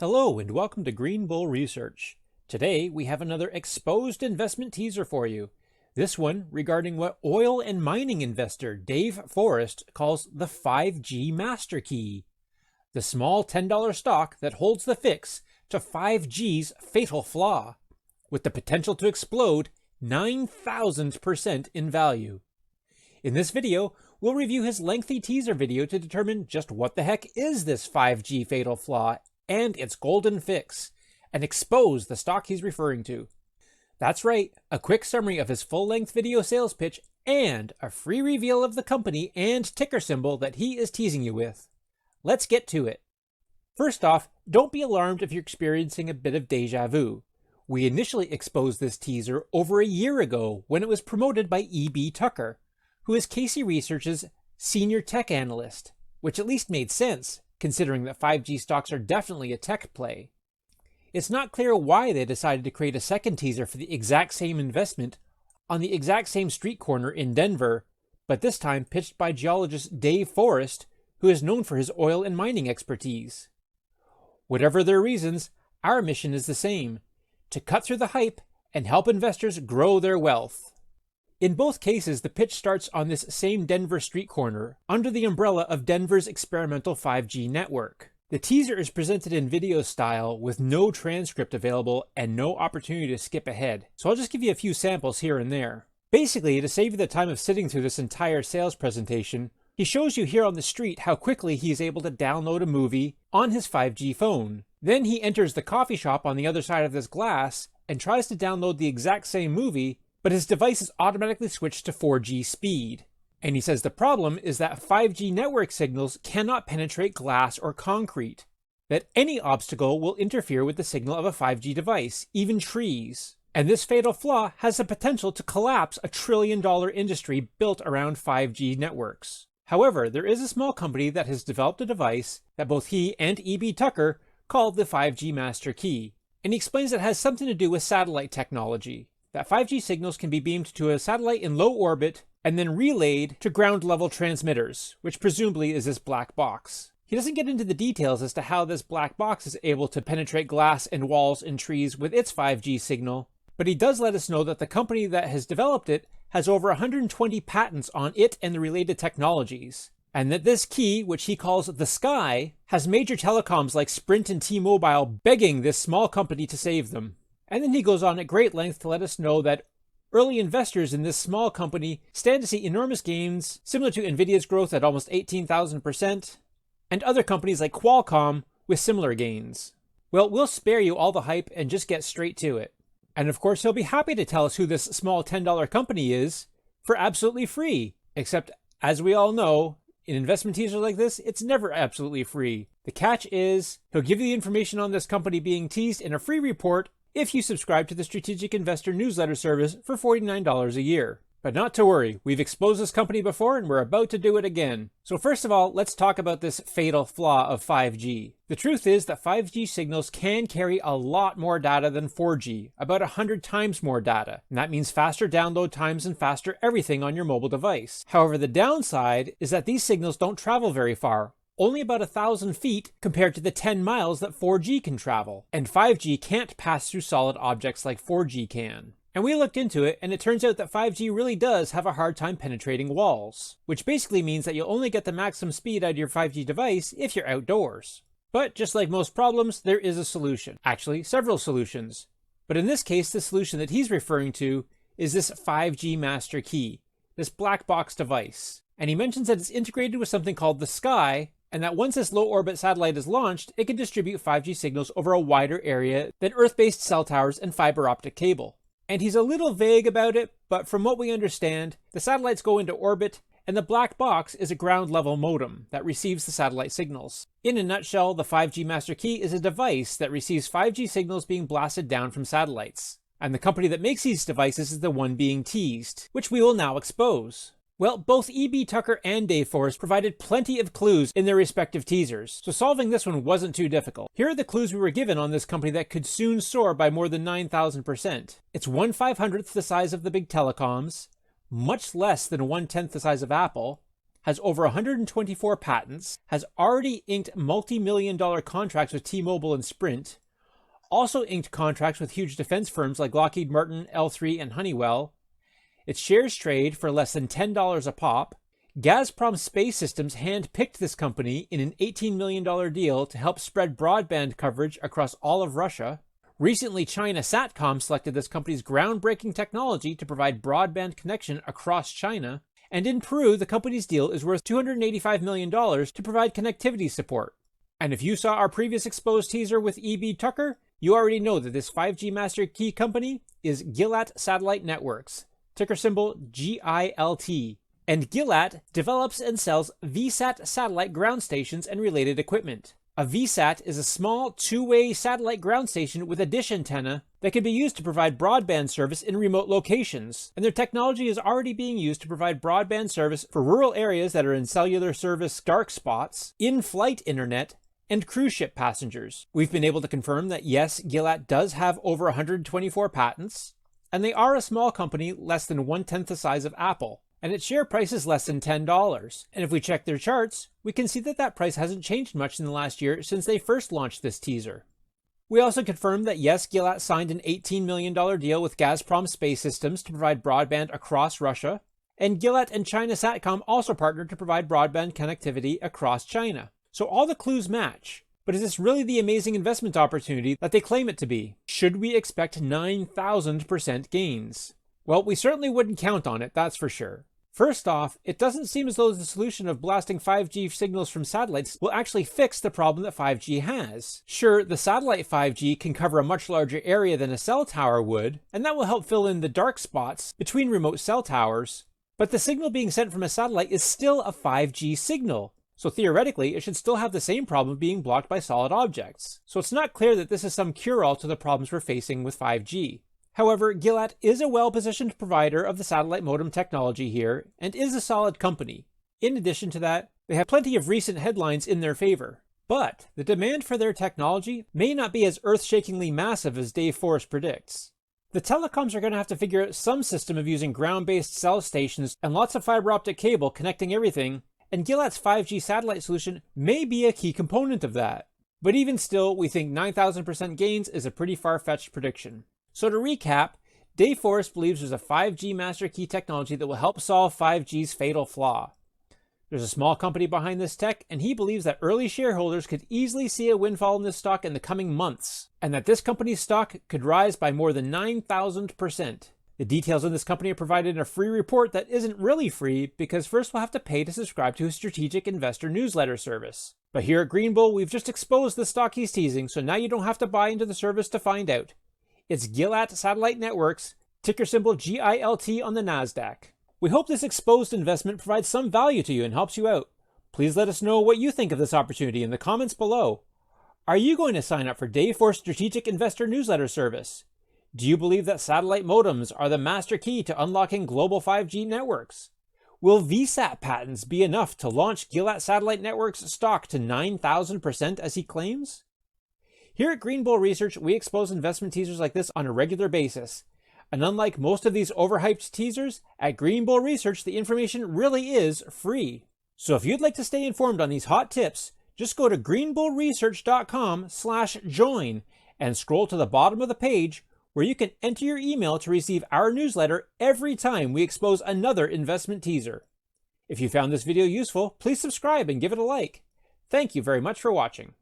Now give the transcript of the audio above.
Hello and welcome to Green Bull Research. Today we have another exposed investment teaser for you. This one regarding what oil and mining investor Dave Forrest calls the 5G master key. The small $10 stock that holds the fix to 5G's fatal flaw, with the potential to explode 9,000% in value. In this video, we'll review his lengthy teaser video to determine just what the heck is this 5G fatal flaw and its golden fix, and expose the stock he's referring to. That's right, a quick summary of his full-length video sales pitch and a free reveal of the company and ticker symbol that he is teasing you with. Let's get to it. First off, don't be alarmed if you're experiencing a bit of deja vu. We initially exposed this teaser over a year ago when it was promoted by E.B. Tucker, who is Casey Research's senior tech analyst, which at least made sense, considering that 5G stocks are definitely a tech play. It's not clear why they decided to create a second teaser for the exact same investment on the exact same street corner in Denver, but this time pitched by geologist Dave Forrest, who is known for his oil and mining expertise. Whatever their reasons, our mission is the same: to cut through the hype and help investors grow their wealth. In both cases, the pitch starts on this same Denver street corner, under the umbrella of Denver's experimental 5G network. The teaser is presented in video style with no transcript available and no opportunity to skip ahead, so I'll just give you a few samples here and there. Basically, to save you the time of sitting through this entire sales presentation, he shows you here on the street how quickly he is able to download a movie on his 5G phone. Then he enters the coffee shop on the other side of this glass and tries to download the exact same movie, but his device is automatically switched to 4G speed. And he says the problem is that 5G network signals cannot penetrate glass or concrete, that any obstacle will interfere with the signal of a 5G device, even trees. And this fatal flaw has the potential to collapse a trillion-dollar industry built around 5G networks. However, there is a small company that has developed a device that both he and E.B. Tucker called the 5G master key. And he explains it has something to do with satellite technology, that 5G signals can be beamed to a satellite in low orbit and then relayed to ground-level transmitters, which presumably is this black box. He doesn't get into the details as to how this black box is able to penetrate glass and walls and trees with its 5G signal, but he does let us know that the company that has developed it has over 120 patents on it and the related technologies, and that this key, which he calls the Sky, has major telecoms like Sprint and T-Mobile begging this small company to save them. And then he goes on at great length to let us know that early investors in this small company stand to see enormous gains, similar to Nvidia's growth at almost 18,000%, and other companies like Qualcomm with similar gains. Well, we'll spare you all the hype and just get straight to it. And of course, he'll be happy to tell us who this small $10 company is for absolutely free. Except, as we all know, in investment teasers like this, it's never absolutely free. The catch is, he'll give you the information on this company being teased in a free report if you subscribe to the Strategic Investor newsletter service for $49 a year. But not to worry, we've exposed this company before and we're about to do it again. So first of all, let's talk about this fatal flaw of 5G. The truth is that 5G signals can carry a lot more data than 4G, about 100 times more data. And that means faster download times and faster everything on your mobile device. However, the downside is that these signals don't travel very far, only about 1,000 feet compared to the 10 miles that 4G can travel. And 5G can't pass through solid objects like 4G can. And we looked into it, and it turns out that 5G really does have a hard time penetrating walls, which basically means that you'll only get the maximum speed out of your 5G device if you're outdoors. But just like most problems, there is a solution. Actually, several solutions. But in this case, the solution that he's referring to is this 5G master key, this black box device. And he mentions that it's integrated with something called the Sky, and that once this low-orbit satellite is launched, it can distribute 5G signals over a wider area than Earth-based cell towers and fiber optic cable. And he's a little vague about it, but from what we understand, the satellites go into orbit, and the black box is a ground-level modem that receives the satellite signals. In a nutshell, the 5G master key is a device that receives 5G signals being blasted down from satellites. And the company that makes these devices is the one being teased, which we will now expose. Well, both E.B. Tucker and Dave Forrest provided plenty of clues in their respective teasers, so solving this one wasn't too difficult. Here are the clues we were given on this company that could soon soar by more than 9,000%. It's 1/500th the size of the big telecoms, much less than 1/10 the size of Apple. has over 124 patents, has already inked multi-million-dollar contracts with T-Mobile and Sprint, also inked contracts with huge defense firms like Lockheed Martin, L3, and Honeywell. Its shares trade for less than $10 a pop. Gazprom Space Systems hand-picked this company in an $18 million deal to help spread broadband coverage across all of Russia. Recently, China Satcom selected this company's groundbreaking technology to provide broadband connection across China. And in Peru, the company's deal is worth $285 million to provide connectivity support. And if you saw our previous exposed teaser with E.B. Tucker, you already know that this 5G master key company is Gilat Satellite Networks, ticker symbol GILT. And Gilat develops and sells VSAT satellite ground stations and related equipment. A VSAT is a small two-way satellite ground station with a dish antenna that can be used to provide broadband service in remote locations. And their technology is already being used to provide broadband service for rural areas that are in cellular service dark spots, in-flight internet, and cruise ship passengers. We've been able to confirm that yes, Gilat does have over 124 patents, and they are a small company less than 1/10 the size of Apple. And its share price is less than $10. And if we check their charts, we can see that that price hasn't changed much in the last year since they first launched this teaser. We also confirmed that yes, Gilat signed an $18 million deal with Gazprom Space Systems to provide broadband across Russia, and Gilat and China Satcom also partnered to provide broadband connectivity across China. So all the clues match. But is this really the amazing investment opportunity that they claim it to be? Should we expect 9,000% gains? Well, we certainly wouldn't count on it, that's for sure. First off, it doesn't seem as though the solution of blasting 5G signals from satellites will actually fix the problem that 5G has. Sure, the satellite 5G can cover a much larger area than a cell tower would, and that will help fill in the dark spots between remote cell towers, but the signal being sent from a satellite is still a 5G signal. So theoretically, it should still have the same problem being blocked by solid objects. So it's not clear that this is some cure-all to the problems we're facing with 5G. However, Gilat is a well-positioned provider of the satellite modem technology here, and is a solid company. In addition to that, they have plenty of recent headlines in their favor. But the demand for their technology may not be as earth-shakingly massive as Dave Forrest predicts. The telecoms are going to have to figure out some system of using ground-based cell stations and lots of fiber optic cable connecting everything, and Gilat's 5G satellite solution may be a key component of that. But even still, we think 9,000% gains is a pretty far-fetched prediction. So to recap, Dave Forrest believes there's a 5G master key technology that will help solve 5G's fatal flaw. There's a small company behind this tech, and he believes that early shareholders could easily see a windfall in this stock in the coming months, and that this company's stock could rise by more than 9,000%. The details on this company are provided in a free report that isn't really free, because first we'll have to pay to subscribe to his strategic investor newsletter service. But here at Green Bull, we've just exposed the stock he's teasing, so now you don't have to buy into the service to find out. It's Gilat Satellite Networks, ticker symbol GILT on the NASDAQ. We hope this exposed investment provides some value to you and helps you out. Please let us know what you think of this opportunity in the comments below. Are you going to sign up for Dave Forrest's Strategic Investor Newsletter service? Do you believe that satellite modems are the master key to unlocking global 5G networks? Will VSAT patents be enough to launch Gilat Satellite Networks stock to 9,000% as he claims? Here at Green Bull Research, we expose investment teasers like this on a regular basis. And unlike most of these overhyped teasers, at Green Bull Research, the information really is free. So if you'd like to stay informed on these hot tips, just go to greenbullresearch.com/join and scroll to the bottom of the page where you can enter your email to receive our newsletter every time we expose another investment teaser. If you found this video useful, please subscribe and give it a like. Thank you very much for watching.